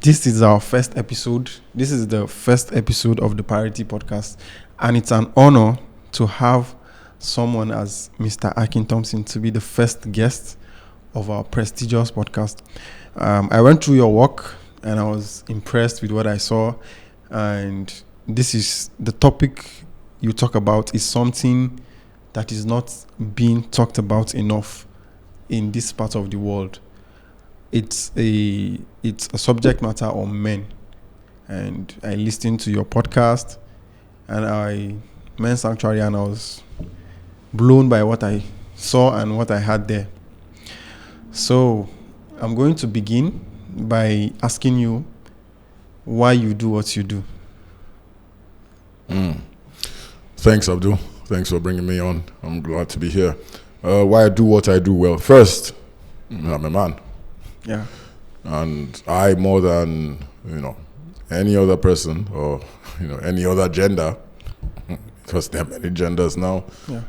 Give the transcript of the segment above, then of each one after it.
This is our first episode. This is the first episode of the Paritie Podcast, and it's an honor to have someone as Mr. Akin Thompson to be the first guest of our prestigious podcast. I went through your work and I was impressed with what I saw, and this is the topic you talk about is something that is not being talked about enough in this part of the world. It's a subject matter on men, and I listened to your podcast, and men's sanctuary, and I was blown by what I saw and what I had there. So I'm going to begin by asking you why you do what you do. Thanks, Abdul. Thanks for bringing me on. I'm glad to be here. Why I do what I do? Well, first, I'm a man. Yeah. And I, more than, any other person or, any other gender, because there are many genders now. Yeah.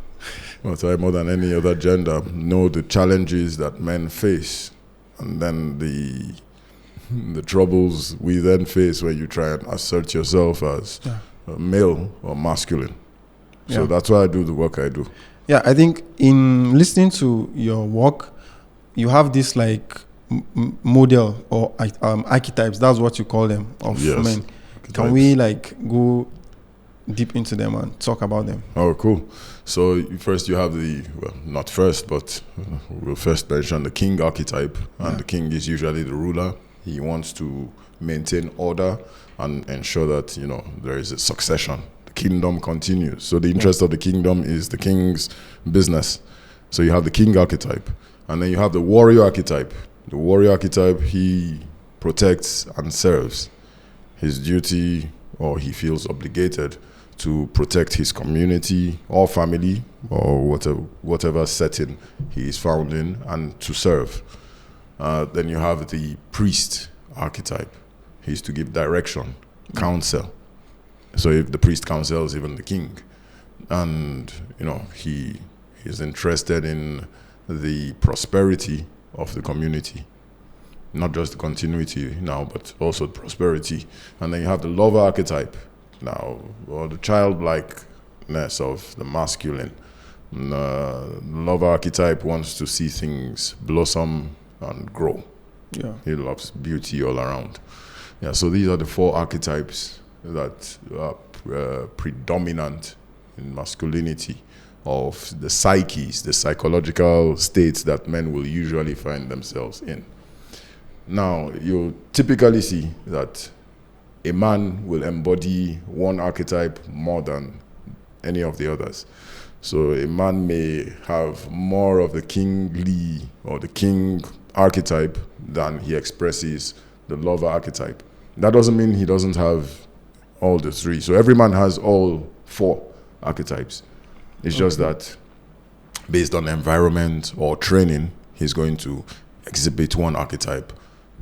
But I, more than any other gender, know the challenges that men face, and then the troubles we then face when you try and assert yourself as male or masculine. So that's why I do the work I do. Yeah, I think in listening to your work, you have this model or archetypes, that's what you call them, of men. Archetypes. Can we go deep into them and talk about them? Oh, cool. So first you have not first, but we'll first mention the king archetype. And the king is usually the ruler. He wants to maintain order and ensure that, there is a succession. The kingdom continues. So the interest of the kingdom is the king's business. So you have the king archetype. And then you have the warrior archetype. The warrior archetype, he protects and serves. His duty, or he feels obligated to protect his community or family or whatever setting he is found in, and to serve. Then you have the priest archetype. He's to give direction, counsel. So if the priest counsels even the king, and he is interested in the prosperity of the community, not just the continuity now, but also the prosperity. And then you have the lover archetype now, or the childlikeness of the masculine. The lover archetype wants to see things blossom and grow. Yeah, he loves beauty all around. Yeah, so these are the four archetypes that are predominant in masculinity, of the psyches, the psychological states that men will usually find themselves in. Now, you typically see that a man will embody one archetype more than any of the others. So a man may have more of the kingly or the king archetype than he expresses the lover archetype. That doesn't mean he doesn't have all the three. So every man has all four archetypes. It's just that based on environment or training, he's going to exhibit one archetype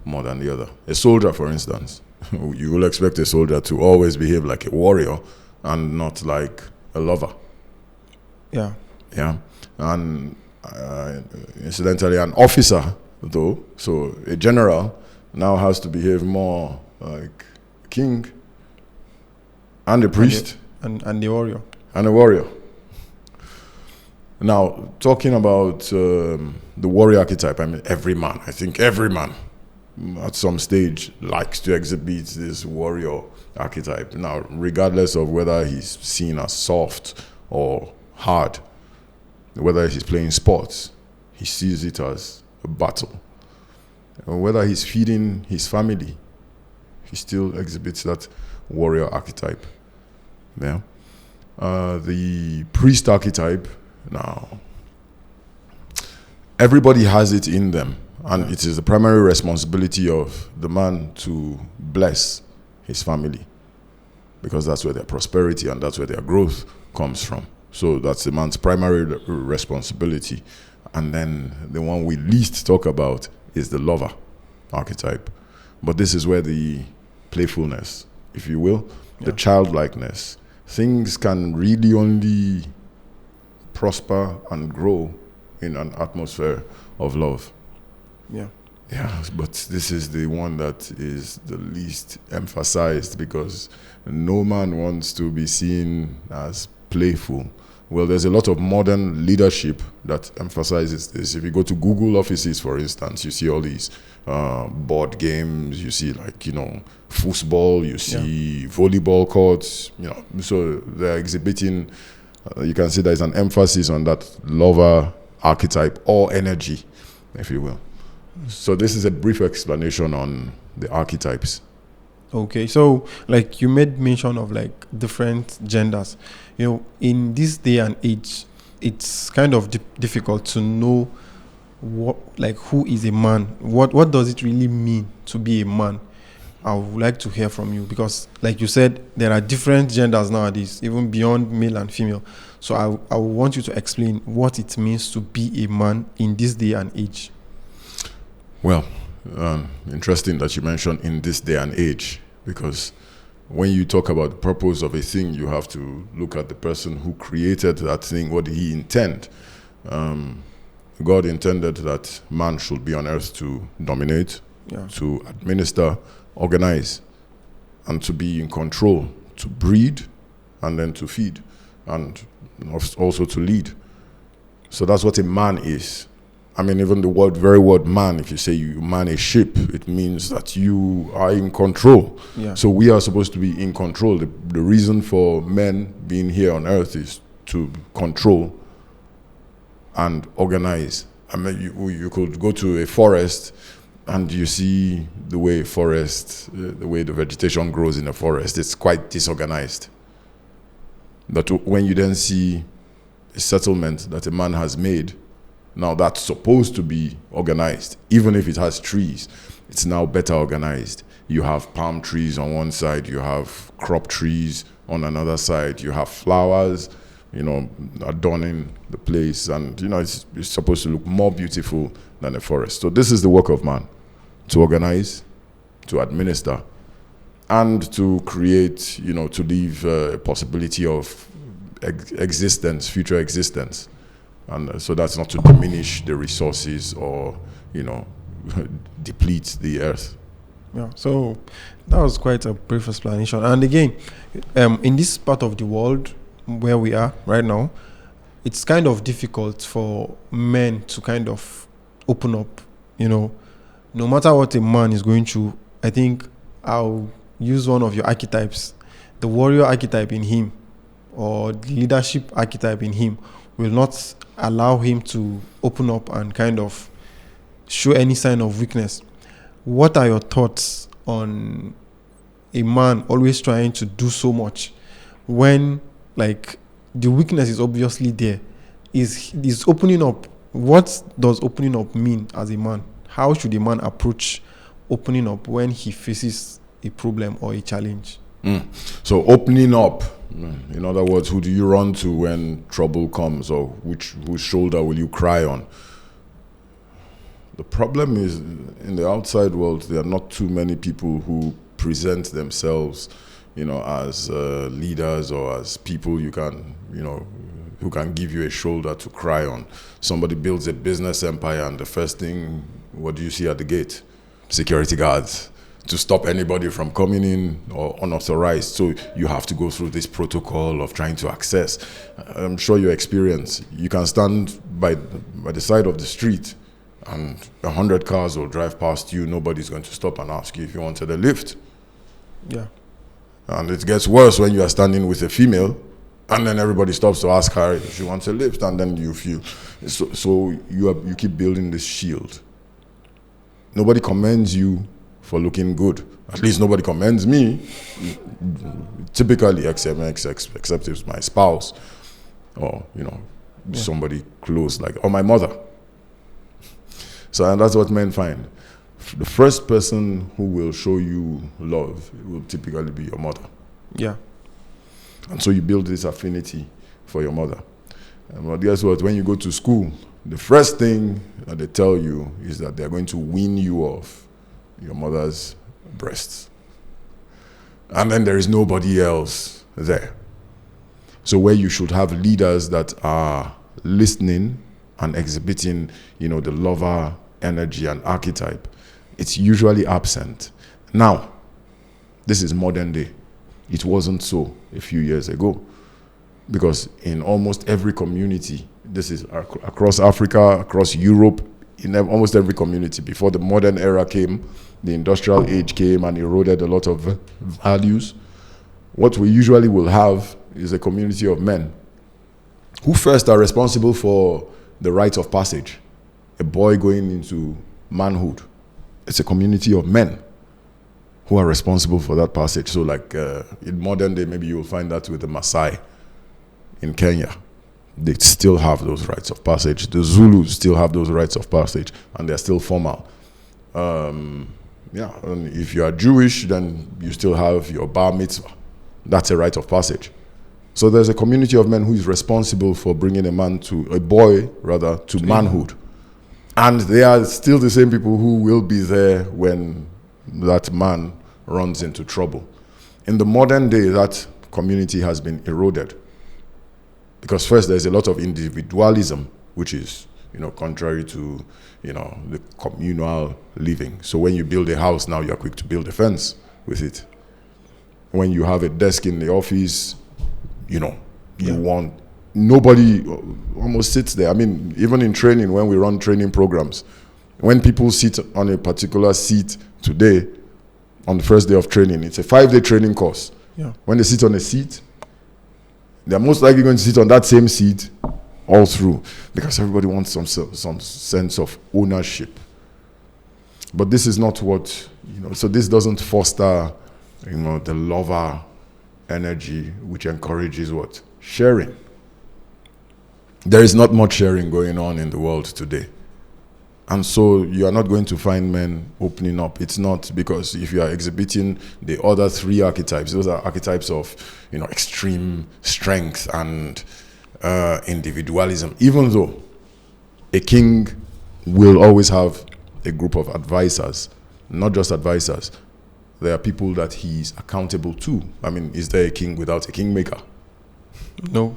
more than the other. A soldier, for instance, you will expect a soldier to always behave like a warrior and not like a lover. Yeah. Yeah. And incidentally, an officer, though, so a general now has to behave more like a king and a priest. And the warrior. And a warrior. Now, talking about the warrior archetype, I mean, I think every man at some stage likes to exhibit this warrior archetype. Now, regardless of whether he's seen as soft or hard, whether he's playing sports, he sees it as a battle. Or whether he's feeding his family, he still exhibits that warrior archetype. Yeah. The priest archetype, now, everybody has it in them, and it is the primary responsibility of the man to bless his family, because that's where their prosperity and that's where their growth comes from. So that's the man's primary responsibility. And then the one we least talk about is the lover archetype. But this is where the playfulness, if you will, the childlikeness, things can really only prosper and grow in an atmosphere of love. Yeah. Yeah, but this is the one that is the least emphasized because no man wants to be seen as playful. Well, there's a lot of modern leadership that emphasizes this. If you go to Google offices, for instance, you see all these board games, you see football, you see volleyball courts, so they're exhibiting, you can see there's an emphasis on that lover archetype or energy, if you will. So this is a brief explanation on the archetypes. Okay, so like you made mention of like different genders. In this day and age, it's kind of difficult to know who is a man. What does it really mean to be a man? I would like to hear from you because, like you said, there are different genders nowadays, even beyond male and female. So I want you to explain what it means to be a man in this day and age. Well, interesting that you mentioned in this day and age, because when you talk about the purpose of a thing, you have to look at the person who created that thing. What did he intend? God intended that man should be on earth to dominate, to administer, organize, and to be in control, to breed, and then to feed, and also to lead. So that's what a man is. I mean, even the very word man, if you say you man a ship, it means that you are in control. Yeah. So we are supposed to be in control. The reason for men being here on earth is to control and organize. I mean, you could go to a forest and you see the way the way the vegetation grows in a forest. It's quite disorganized. But when you then see a settlement that a man has made, now that's supposed to be organized. Even if it has trees, it's now better organized. You have palm trees on one side, you have crop trees on another side, you have flowers, adorning the place, and it's supposed to look more beautiful than a forest. So this is the work of man: to organize, to administer, and to create, to leave a possibility of existence, future existence. And so that's not to diminish the resources or, deplete the earth. Yeah, so that was quite a brief explanation. And again, in this part of the world where we are right now, it's kind of difficult for men to kind of open up, no matter what a man is going through. I think I'll use one of your archetypes, the warrior archetype in him or the leadership archetype in him will not allow him to open up and kind of show any sign of weakness. What are your thoughts on a man always trying to do so much when the weakness is obviously there? Is opening up? What does opening up mean as a man? How should a man approach opening up when he faces a problem or a challenge? So opening up, in other words, who do you run to when trouble comes, or whose shoulder will you cry on? The problem is, in the outside world, there are not too many people who present themselves, as leaders or as people you can, who can give you a shoulder to cry on. Somebody builds a business empire, and the first thing, what do you see at the gate? Security guards to stop anybody from coming in or unauthorized. So you have to go through this protocol of trying to access. I'm sure you experience. You can stand by the side of the street and 100 cars will drive past you. Nobody's going to stop and ask you if you wanted a lift. Yeah. And it gets worse when you are standing with a female and then everybody stops to ask her if she wants a lift, and then you feel. So you keep building this shield. Nobody commends you for looking good. At least nobody commends me. Typically, except if it's my spouse or somebody close, or my mother. So, and that's what men find. The first person who will show you love will typically be your mother. Yeah. And so you build this affinity for your mother. But guess what? When you go to school, the first thing that they tell you is that they're going to wean you off your mother's breasts. And then there is nobody else there. So where you should have leaders that are listening and exhibiting, the lover energy and archetype, it's usually absent. Now, this is modern day. It wasn't so a few years ago, because in almost every community, this is across Africa, across Europe, in almost every community, before the modern era came, the industrial age came and eroded a lot of values, what we usually will have is a community of men who first are responsible for the rites of passage. A boy going into manhood. It's a community of men who are responsible for that passage. So like in modern day, maybe you will find that with the Maasai in Kenya. They still have those rites of passage. The Zulus still have those rites of passage, and they're still formal. And if you are Jewish, then you still have your bar mitzvah. That's a rite of passage. So there's a community of men who is responsible for bringing a boy to manhood. And they are still the same people who will be there when that man runs into trouble. In the modern day, that community has been eroded. Because first, there's a lot of individualism, which is, contrary to, the communal living. So when you build a house now, you're quick to build a fence with it. When you have a desk in the office, you want, nobody almost sits there. I mean, even in training, when we run training programs, when people sit on a particular seat today, on the first day of training, it's a 5-day training course. Yeah. When they sit on a seat, they're most likely going to sit on that same seat all through, because everybody wants some sense of ownership. But this is not what, so this doesn't foster, the lover energy, which encourages what? Sharing. There is not much sharing going on in the world today. And so you are not going to find men opening up. It's not, because if you are exhibiting the other 3 archetypes, those are archetypes of, extreme strength and individualism. Even though a king will always have a group of advisors, not just advisors. There are people that he's accountable to. I mean, is there a king without a kingmaker? No.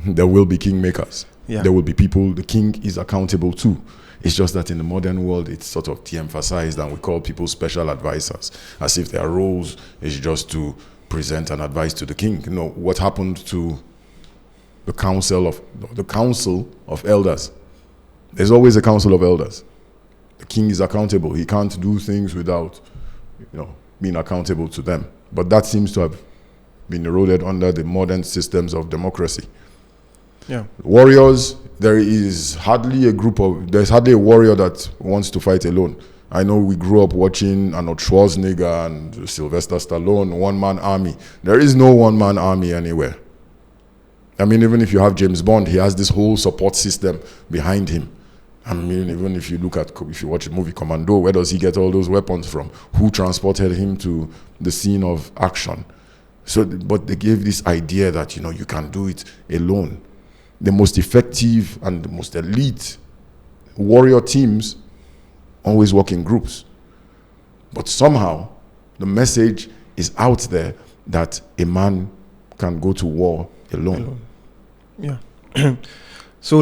There will be kingmakers. Yeah. There will be people the king is accountable to. It's just that in the modern world, it's sort of de-emphasized, and we call people special advisors, as if their roles is just to present and advise to the king. What happened to the council of elders? There's always a council of elders. The king is accountable. He can't do things without, being accountable to them. But that seems to have been eroded under the modern systems of democracy. Yeah. Warriors, there's hardly a warrior that wants to fight alone. I know we grew up watching Arnold Schwarzenegger and Sylvester Stallone, one-man army. There is no one-man army anywhere. I mean, even if you have James Bond, he has this whole support system behind him. I mean, even if you watch the movie Commando, where does he get all those weapons from? Who transported him to the scene of action? But they gave this idea that, you can do it alone. The most effective and the most elite warrior teams always work in groups. But somehow, the message is out there that a man can go to war alone. Yeah. So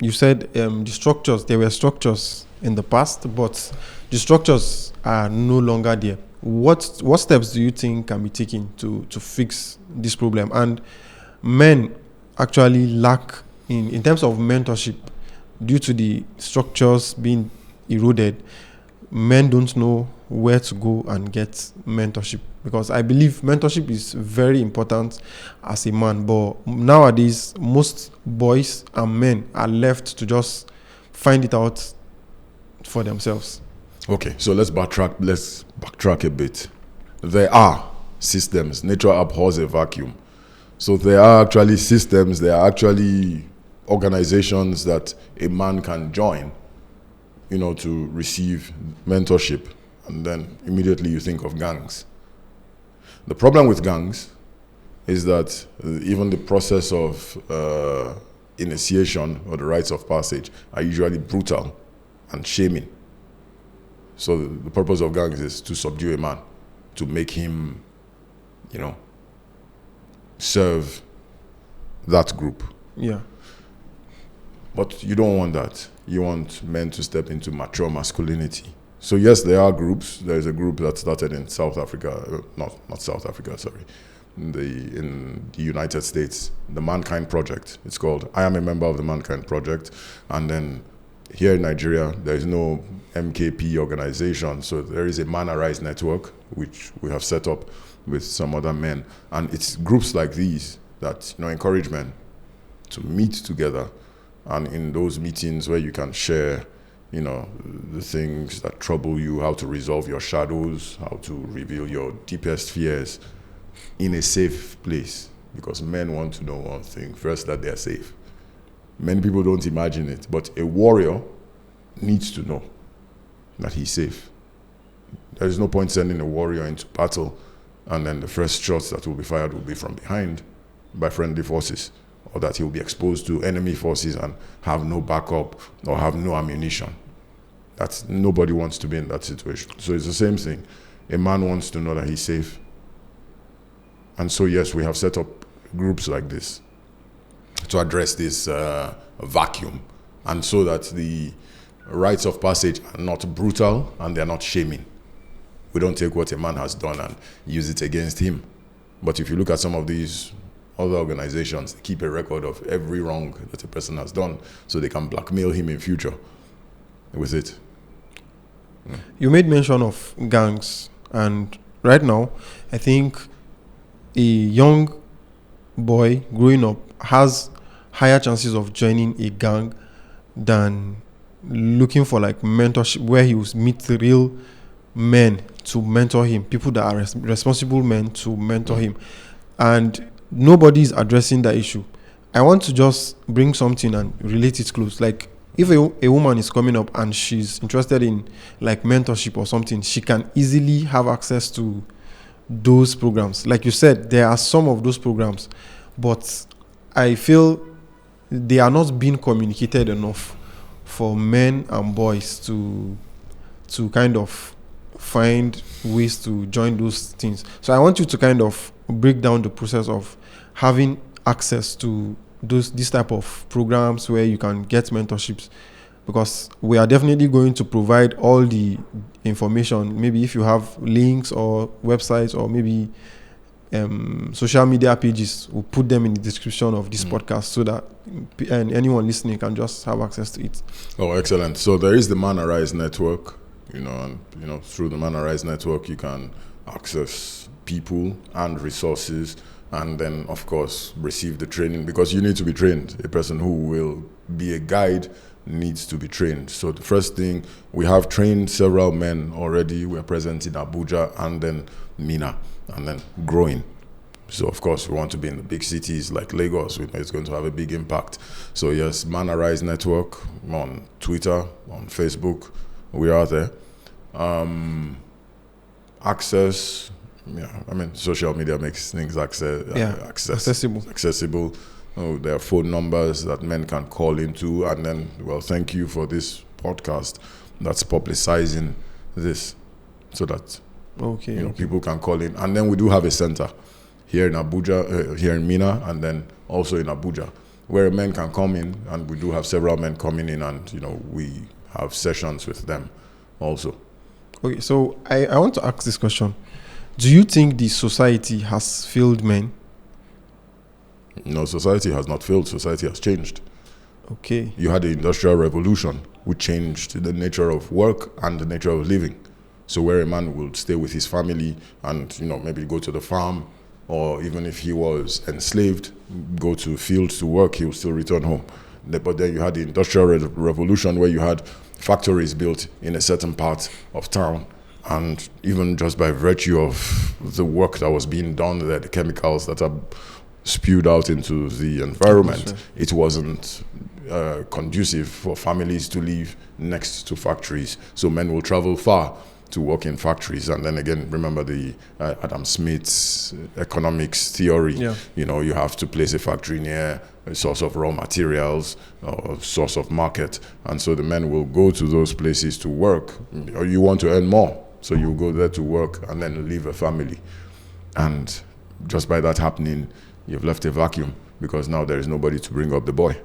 you said the structures, there were structures in the past, but the structures are no longer there. What steps do you think can be taken to fix this problem? And men actually lack in terms of mentorship due to the structures being eroded. Men don't know where to go and get mentorship, because I believe mentorship is very important as a man. But nowadays, most boys and men are left to just find it out for themselves. Okay, so let's backtrack a bit. There are systems. Nature abhors a vacuum. So there are actually systems, there are actually organizations that a man can join, to receive mentorship. And then immediately you think of gangs. The problem with gangs is that even the process of initiation or the rites of passage are usually brutal and shaming. So the purpose of gangs is to subdue a man, to make him, serve that group. Yeah. But you don't want that. You want men to step into mature masculinity. So yes, there are groups. There is a group that started in South Africa, not South Africa, sorry, in the United States, the Mankind Project. It's called. I am a member of the Mankind Project, and then here in Nigeria, there is no MKP organization, so there is a Man Arise network, which we have set up with some other men, and it's groups like these that encourage men to meet together, and in those meetings where you can share the things that trouble you, how to resolve your shadows, how to reveal your deepest fears in a safe place. Because men want to know one thing, first, that they are safe. Many people don't imagine it, but a warrior needs to know that he's safe. There is no point sending a warrior into battle and then the first shots that will be fired will be from behind by friendly forces, or that he'll be exposed to enemy forces and have no backup or have no ammunition. Nobody wants to be in that situation. So it's the same thing. A man wants to know that he's safe. And so yes, we have set up groups like this to address this vacuum, and so that the rites of passage are not brutal and they're not shaming. We don't take what a man has done and use it against him. But if you look at some of these other organizations, they keep a record of every wrong that a person has done so they can blackmail him in future with it. You made mention of gangs, and right now, I think a young boy growing up has higher chances of joining a gang than looking for like mentorship, where he will meet real men to mentor him, people that are responsible men to mentor him, and nobody is addressing that issue. I want to just bring something and relate it close. Like, if a woman is coming up and she's interested in like mentorship or something, she can easily have access to those programs. Like you said, there are some of those programs, but I feel they are not being communicated enough for men and boys to kind of find ways to join those things. So I want you to kind of break down the process of having access to this type of programs where you can get mentorships, because we are definitely going to provide all the information. Maybe if you have links or websites or maybe social media pages, we'll put them in the description of this podcast so that anyone listening can just have access to it. Oh, excellent. So there is the Man Arise network, and through the Man Arise network you can access people and resources, and then of course receive the training, because you need to be trained. A person who will be a guide needs to be trained. So the first thing, we have trained several men already. We're present in Abuja and then Mina, and then growing. So of course we want to be in the big cities like Lagos. We know it's going to have a big impact. So yes, Man Arise network on Twitter, on Facebook, we are there. Access, social media makes things accessible. Oh, there are phone numbers that men can call into, and then, thank you for this podcast that's publicizing this, so that people can call in. And then we do have a center here in Abuja, here in Mina, and then also in Abuja, where men can come in, and we do have several men coming in, and we have sessions with them also. Okay, so I want to ask this question. Do you think the society has failed men? No, society has not failed. Society has changed. Okay. You had the Industrial Revolution, which changed the nature of work and the nature of living. So where a man will stay with his family and, maybe go to the farm, or even if he was enslaved, go to fields to work, he will still return home. But then you had the Industrial Revolution, where you had factories built in a certain part of town. And even just by virtue of the work that was being done there, the chemicals that are spewed out into the environment, it wasn't conducive for families to live next to factories. So men will travel far to work in factories. And then again, remember the Adam Smith's economics theory. Yeah. You have to place a factory near a source of raw materials or source of market. And so the men will go to those places to work. Or you want to earn more, so you go there to work and then leave a family. And just by that happening, you've left a vacuum, because now there is nobody to bring up the boy.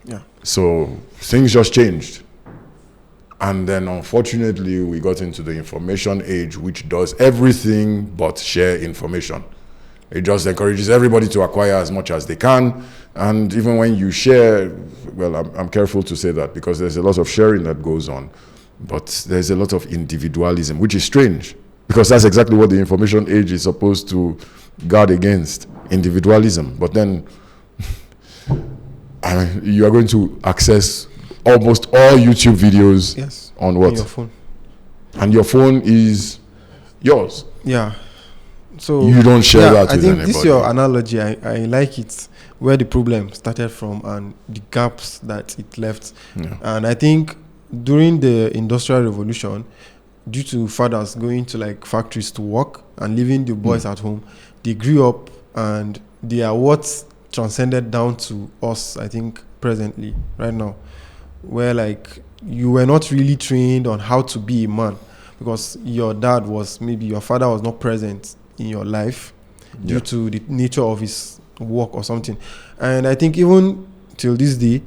Yeah. So things just changed. And then unfortunately, we got into the information age, which does everything but share information. It just encourages everybody to acquire as much as they can. And even when you share, well, I'm careful to say that because there's a lot of sharing that goes on. But there's a lot of individualism, which is strange because that's exactly what the information age is supposed to guard against, individualism. But then you are going to access almost all YouTube videos on what? Your phone. And your phone is yours. Yeah. So you don't share that with I think anybody. this your analogy. I like it, where the problem started from and the gaps that it left. Yeah. And I think during the Industrial Revolution, due to fathers going to like factories to work and leaving the boys at home, they grew up and they are what transcended down to us, I think, presently, right now, where like you were not really trained on how to be a man because your dad was, maybe your father was not present in your life due to the nature of his work or something. And I think even till this day,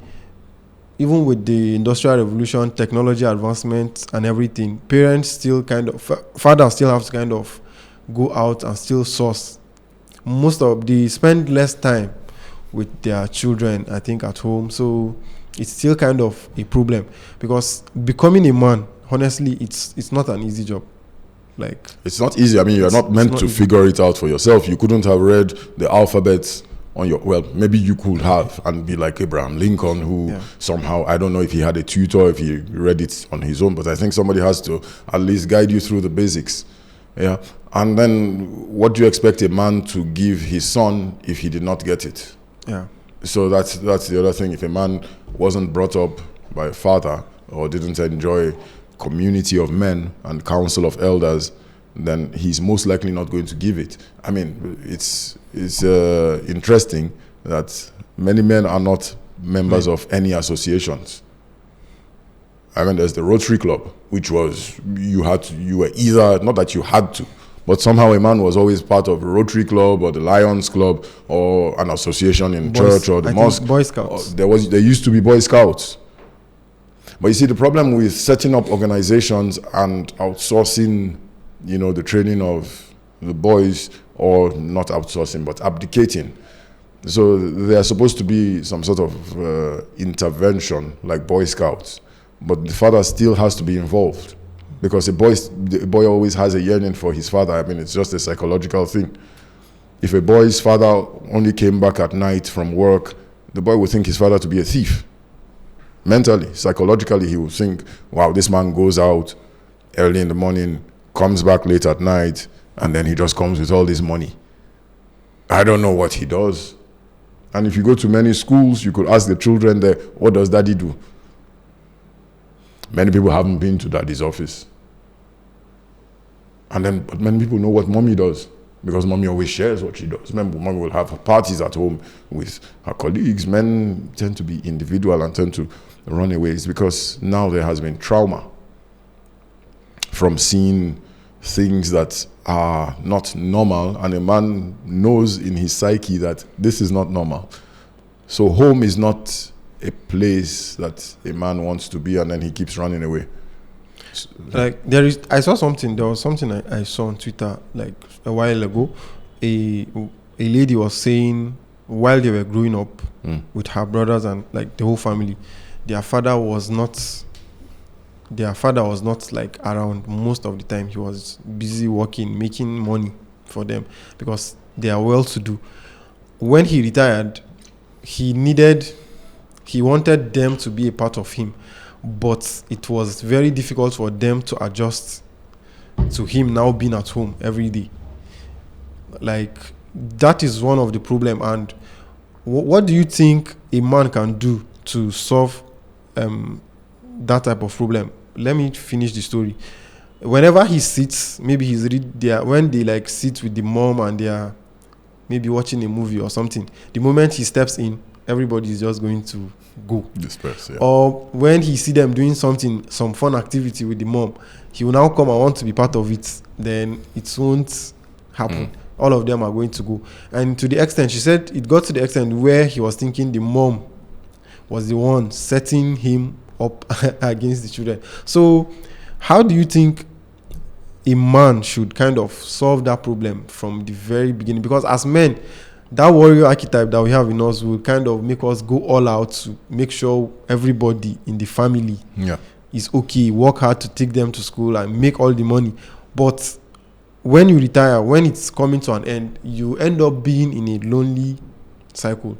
even with the Industrial Revolution, technology advancement and everything, parents still fathers still have to kind of go out and still source. They spend less time with their children, I think, at home. So it's still kind of a problem because becoming a man, honestly, it's not an easy job. Like, it's not easy. I mean, you're not meant to figure it out for yourself. You couldn't have read the alphabet on your, well, maybe you could have and be like Abraham Lincoln, who somehow, I don't know if he had a tutor, if he read it on his own, but I think somebody has to at least guide you through the basics. Yeah. And then what do you expect a man to give his son if he did not get it? Yeah. So that's the other thing. If a man wasn't brought up by a father or didn't enjoy community of men and council of elders, then he's most likely not going to give it. I mean, it's interesting that many men are not members of any associations. I mean, there's the Rotary Club, which was, you were either, not that you had to, but somehow a man was always part of a Rotary Club or the Lions Club or an association in church or the mosque. Boy Scouts. There used to be Boy Scouts. But you see, the problem with setting up organizations and outsourcing, the training of the boys, or not outsourcing, but abdicating. So there are supposed to be some sort of intervention, like Boy Scouts, but the father still has to be involved because the boy always has a yearning for his father. I mean, it's just a psychological thing. If a boy's father only came back at night from work, the boy would think his father to be a thief. Mentally, psychologically, he would think, wow, this man goes out early in the morning, comes back late at night, and then he just comes with all this money. I don't know what he does. And if you go to many schools, you could ask the children there, what does daddy do? Many people haven't been to daddy's office. But many people know what mommy does, because mommy always shares what she does. Remember, mommy will have parties at home with her colleagues. Men tend to be individual and tend to run away. It's because now there has been trauma from seeing things that are not normal, and a man knows in his psyche that this is not normal. So home is not a place that a man wants to be, and then he keeps running away. Like there was something I saw on Twitter like a while ago. A lady was saying while they were growing up with her brothers and like the whole family, their father was not like around most of the time. He was busy working, making money for them because they are well to do. When he retired, he wanted them to be a part of him, but it was very difficult for them to adjust to him now being at home every day. Like that is one of the problem. And what do you think a man can do to solve that type of problem? Let me finish the story. Whenever he sits, maybe when they like sit with the mom and they are maybe watching a movie or something, the moment he steps in, everybody is just going to go. Disperse, yeah. Or when he see them doing some fun activity with the mom, he will now come and want to be part of it. Then it won't happen. All of them are going to go. And to the extent, she said it got to the extent where he was thinking the mom was the one setting him up against the children. So how do you think a man should kind of solve that problem from the very beginning? Because as men, that warrior archetype that we have in us will kind of make us go all out to make sure everybody in the family is okay, work hard to take them to school and make all the money. But when you retire, when it's coming to an end, you end up being in a lonely cycle.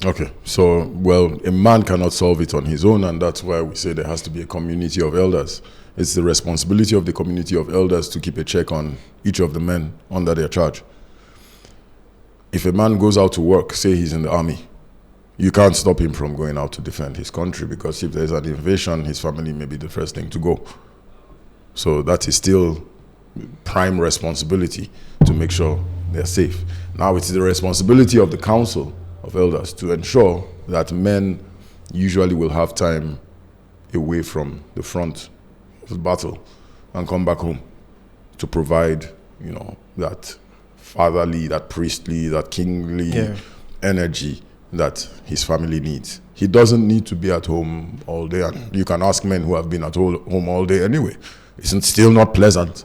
Okay, so, well, a man cannot solve it on his own, and that's why we say there has to be a community of elders. It's the responsibility of the community of elders to keep a check on each of the men under their charge. If a man goes out to work, say he's in the army, you can't stop him from going out to defend his country, because if there's an invasion, his family may be the first thing to go. So that is still prime responsibility to make sure they're safe. Now it's the responsibility of the council of elders to ensure that men usually will have time away from the front of the battle and come back home to provide, that fatherly, that priestly, that kingly energy that his family needs. He doesn't need to be at home all day. And you can ask men who have been at home all day anyway. It's still not pleasant.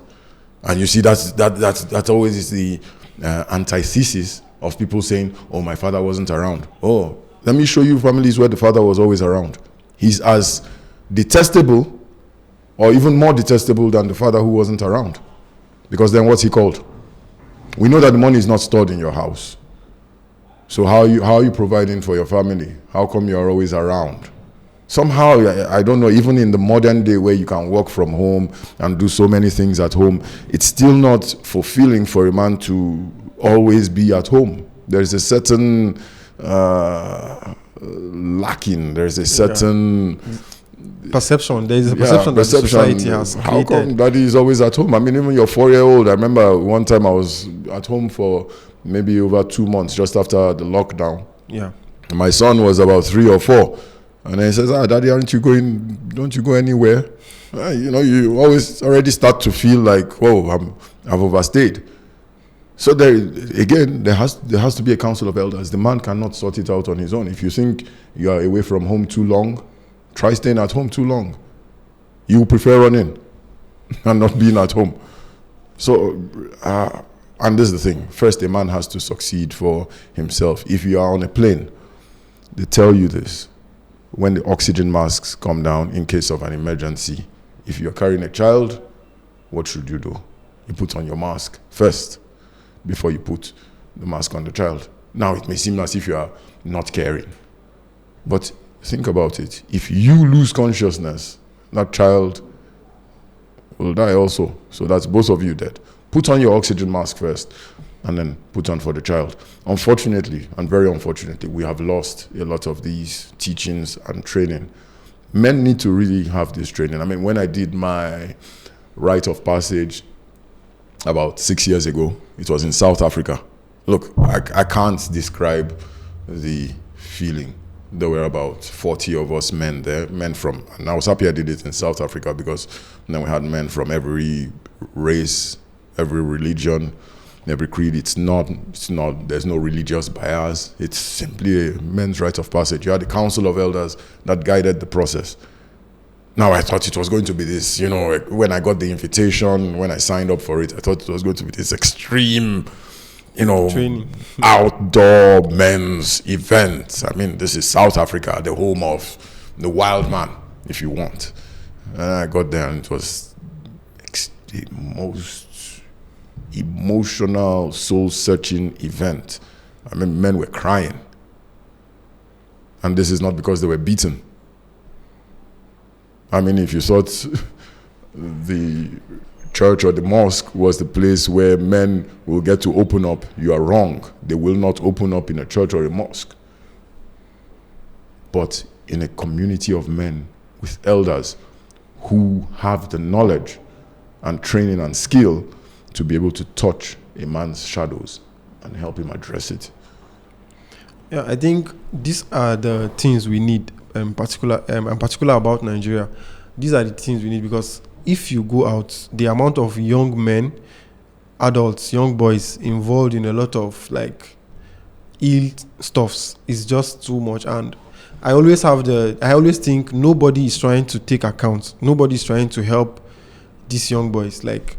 And you see, that always is the antithesis of people saying, oh, my father wasn't around. Oh, let me show you families where the father was always around. He's as detestable or even more detestable than the father who wasn't around. Because then what's he called? We know that the money is not stored in your house. So how are you providing for your family? How come you are always around? Somehow, I don't know, even in the modern day where you can work from home and do so many things at home, it's still not fulfilling for a man to always be at home. There's a certain lacking. There's a certain perception. There is a perception that society has created. How come daddy is always at home? I mean, even your 4-year-old, I remember one time I was at home for maybe over 2 months just after the lockdown. Yeah. And my son was about 3 or 4. And then he says, daddy, don't you go anywhere? You always already start to feel like, whoa, I've overstayed. So there has to be a council of elders. The man cannot sort it out on his own. If you think you are away from home too long, try staying at home too long. You prefer running and not being at home. So, and this is the thing. First, a man has to succeed for himself. If you are on a plane, they tell you this. When the oxygen masks come down in case of an emergency, if you're carrying a child, what should you do? You put on your mask first before you put the mask on the child. Now, it may seem as if you are not caring. But think about it. If you lose consciousness, that child will die also. So that's both of you dead. Put on your oxygen mask first and then put on for the child. Unfortunately, and very unfortunately, we have lost a lot of these teachings and training. Men need to really have this training. I mean, when I did my rite of passage about 6 years ago, it was in South Africa. Look, I can't describe the feeling. There were about 40 of us men there, and I was happy I did it in South Africa because then we had men from every race, every religion, every creed. It's not, there's no religious bias. It's simply a men's rite of passage. You had the council of elders that guided the process. Now, I thought it was going to be this, when I got the invitation, when I signed up for it, I thought it was going to be this extreme, training. Outdoor men's event. I mean, this is South Africa, the home of the wild man, if you want. And I got there and it was the most emotional, soul-searching event. I mean, men were crying. And this is not because they were beaten. I mean, if you thought the church or the mosque was the place where men will get to open up, you are wrong. They will not open up in a church or a mosque. But in a community of men with elders who have the knowledge and training and skill to be able to touch a man's shadows and help him address it. Yeah, I think these are the things we need, in particular about Nigeria. These are the things we need because if you go out, the amount of young men, adults, young boys involved in a lot of ill stuffs is just too much. And I always think nobody is trying to take account. Nobody is trying to help these young boys. Like,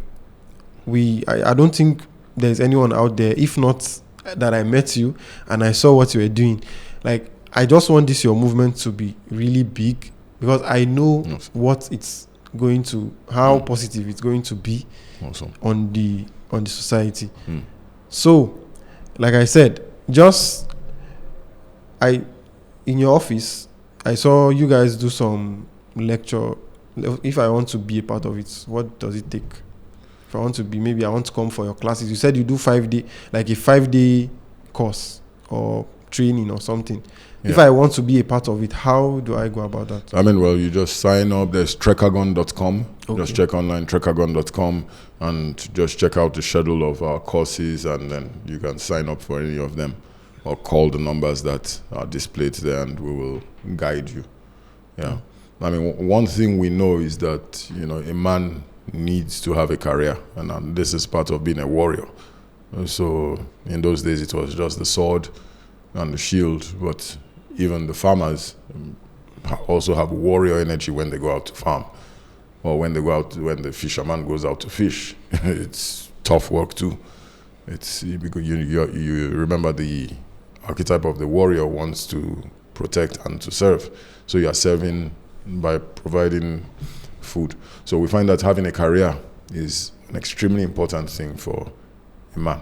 I don't think there's anyone out there, if not that I met you and I saw what you were doing. Like, I just want your movement to be really big, because I know what it's going to, how positive it's going to be on the society. So, like I said, in your office, I saw you guys do some lecture. If I want to be a part of it, what does it take? If I want to come for your classes. You said you do 5-day, like a 5-day course or training or something. Yeah. If I want to be a part of it, how do I go about that? I mean, well, you just sign up. There's trekagon.com. Okay. Just check online, trekagon.com, and just check out the schedule of our courses, and then you can sign up for any of them, or call the numbers that are displayed there, and we will guide you. Yeah. I mean, one thing we know is that, a man needs to have a career, and this is part of being a warrior. So in those days, it was just the sword and the shield, but even the farmers also have warrior energy when they go out to farm, or when the fisherman goes out to fish. It's tough work too. It's because you remember the archetype of the warrior wants to protect and to serve. So you are serving by providing food. So we find that having a career is an extremely important thing for a man.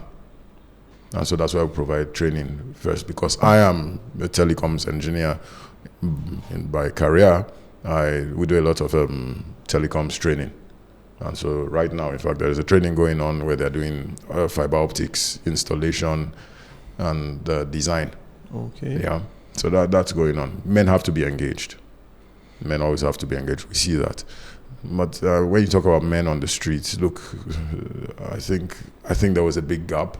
And so that's why we provide training first, because I am a telecoms engineer by career. We do a lot of telecoms training. And so right now, in fact, there is a training going on where they're doing fiber optics installation and design. Okay. Yeah. So that's going on. Men have to be engaged. Men always have to be engaged. We see that. But when you talk about men on the streets, look, I think there was a big gap.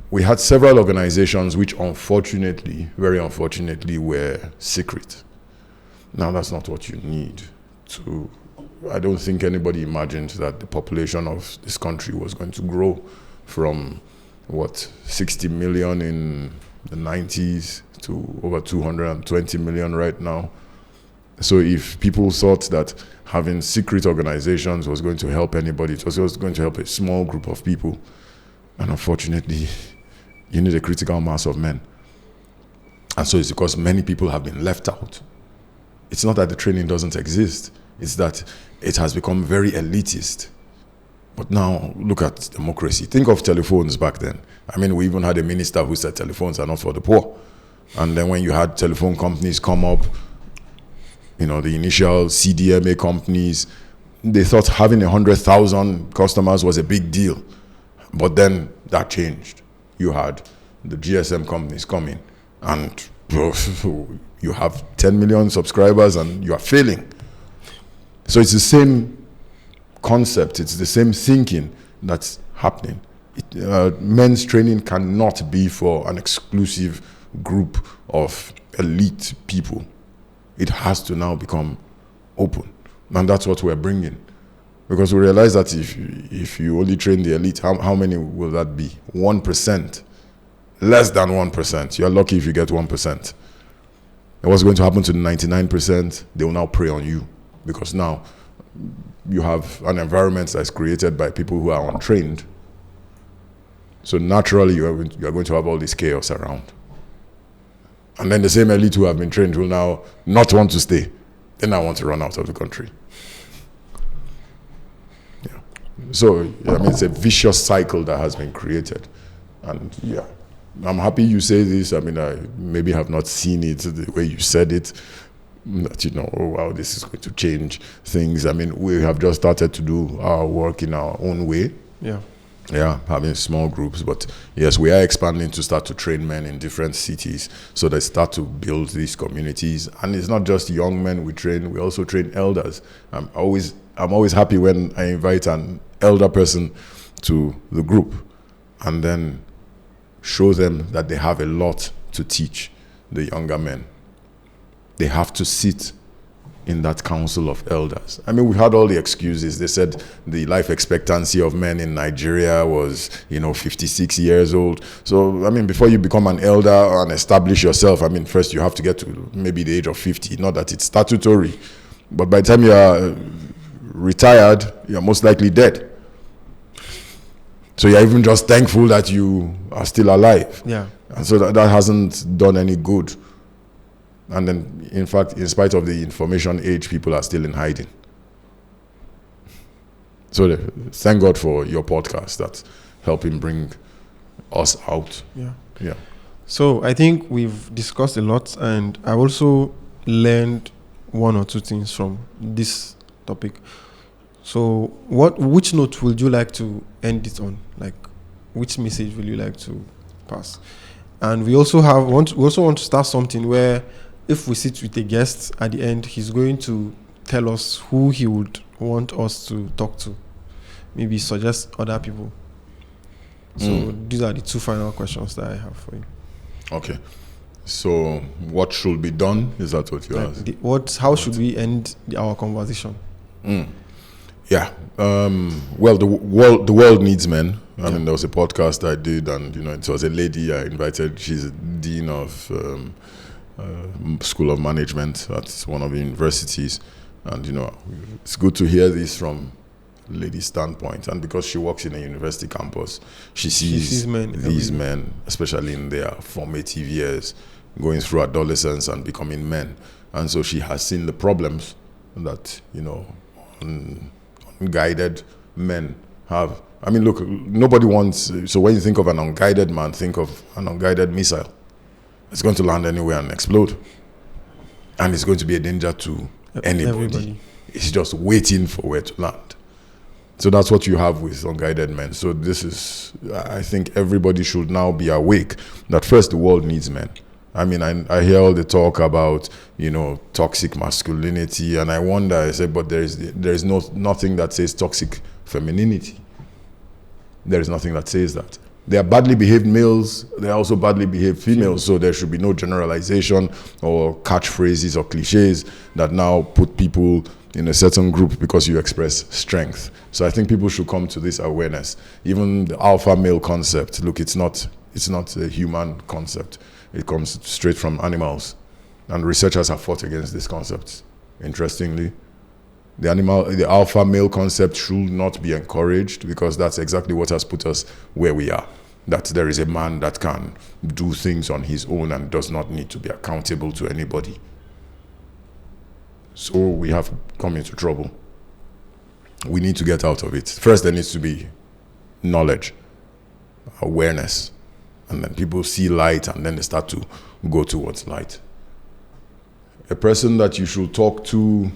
We had several organizations which unfortunately, very unfortunately, were secret. Now that's not what you need to. I don't think anybody imagined that the population of this country was going to grow from 60 million in the 90s to over 220 million right now. So if people thought that having secret organizations was going to help anybody, it was just going to help a small group of people. And unfortunately, you need a critical mass of men. And so it's because many people have been left out. It's not that the training doesn't exist. It's that it has become very elitist. But now, look at democracy. Think of telephones back then. I mean, we even had a minister who said telephones are not for the poor. And then when you had telephone companies come up, the initial CDMA companies, they thought having 100,000 customers was a big deal. But then that changed. You had the GSM companies coming, and you have 10 million subscribers and you are failing. So it's the same concept, it's the same thinking that's happening. Men's training cannot be for an exclusive group of elite people. It has to now become open. And that's what we're bringing. Because we realize that if you only train the elite, how many will that be? 1%. Less than 1%. You're lucky if you get 1%. And what's going to happen to the 99%? They will now prey on you. Because now you have an environment that's created by people who are untrained. So naturally, you're going to have all this chaos around. And then the same elite who have been trained will now not want to stay. They now want to run out of the country. Yeah. So, it's a vicious cycle that has been created. And I'm happy you say this. I maybe have not seen it the way you said it. That, oh wow, this is going to change things. We have just started to do our work in our own way. Yeah, having small groups. But yes, we are expanding to start to train men in different cities, so they start to build these communities. And it's not just young men we train, we also train elders. I'm always happy when I invite an elder person to the group and then show them that they have a lot to teach the younger men. They have to sit in that council of elders. I mean, we had all the excuses. They said the life expectancy of men in Nigeria was, 56 years old. So, I mean, before you become an elder and establish yourself, I mean, first you have to get to maybe the age of 50. Not that it's statutory, but by the time you are retired, you're most likely dead. So you're even just thankful that you are still alive. Yeah. And so that hasn't done any good. And then, in fact, in spite of the information age, people are still in hiding. So thank God for your podcast that's helping bring us out. Yeah. Yeah. So I think we've discussed a lot, and I also learned one or two things from this topic. So which note would you like to end it on? Like, which message will you like to pass? And we also want to start something where, if we sit with a guest at the end, he's going to tell us who he would want us to talk to. Maybe suggest other people. So these are the two final questions that I have for you. Okay. So what should be done? Is that what you asked? How should we end our conversation? Yeah. Well, the world needs men. I mean, there was a podcast I did, and it was a lady I invited. She's a dean of School of Management at one of the universities, and it's good to hear this from a lady's standpoint. And because she works in a university campus, she sees these men, especially in their formative years, going through adolescence and becoming men. And so she has seen the problems that unguided men have. I mean, look, nobody wants. So when you think of an unguided man, think of an unguided missile. It's going to land anywhere and explode. And it's going to be a danger to anybody. Everybody. It's just waiting for where to land. So that's what you have with unguided men. So I think everybody should now be awake that first the world needs men. I mean, I hear all the talk about, toxic masculinity, and I wonder, I say, but there is nothing that says toxic femininity. There is nothing that says that. There are badly behaved males, there are also badly behaved females, so there should be no generalization or catchphrases or cliches that now put people in a certain group because you express strength. So I think people should come to this awareness. Even the alpha male concept, look, it's not a human concept. It comes straight from animals. And researchers have fought against this concept. Interestingly, the alpha male concept should not be encouraged, because that's exactly what has put us where we are. That there is a man that can do things on his own and does not need to be accountable to anybody. So we have come into trouble. We need to get out of it. First, there needs to be knowledge, awareness, and then people see light, and then they start to go towards light. A person that you should talk to,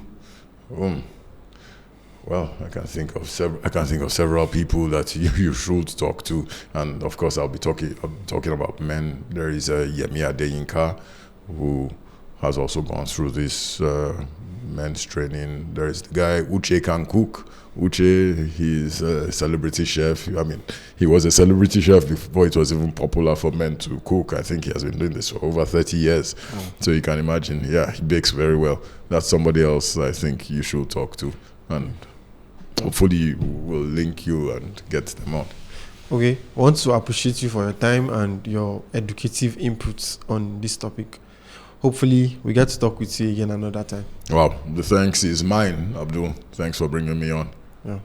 well, I can think of several people that you should talk to, and of course I'm talking about men. There is Yemi Adeyinka, who has also gone through this men's training. There is the guy Uche can cook. Uche, he's a celebrity chef. I mean, he was a celebrity chef before it was even popular for men to cook. I think he has been doing this for over 30 years. So you can imagine, he bakes very well. That's somebody else I think you should talk to. And hopefully we'll link you and get them on. Okay. I want to appreciate you for your time and your educative inputs on this topic. Hopefully we get to talk with you again another time. Wow. The thanks is mine, Abdul. Thanks for bringing me on.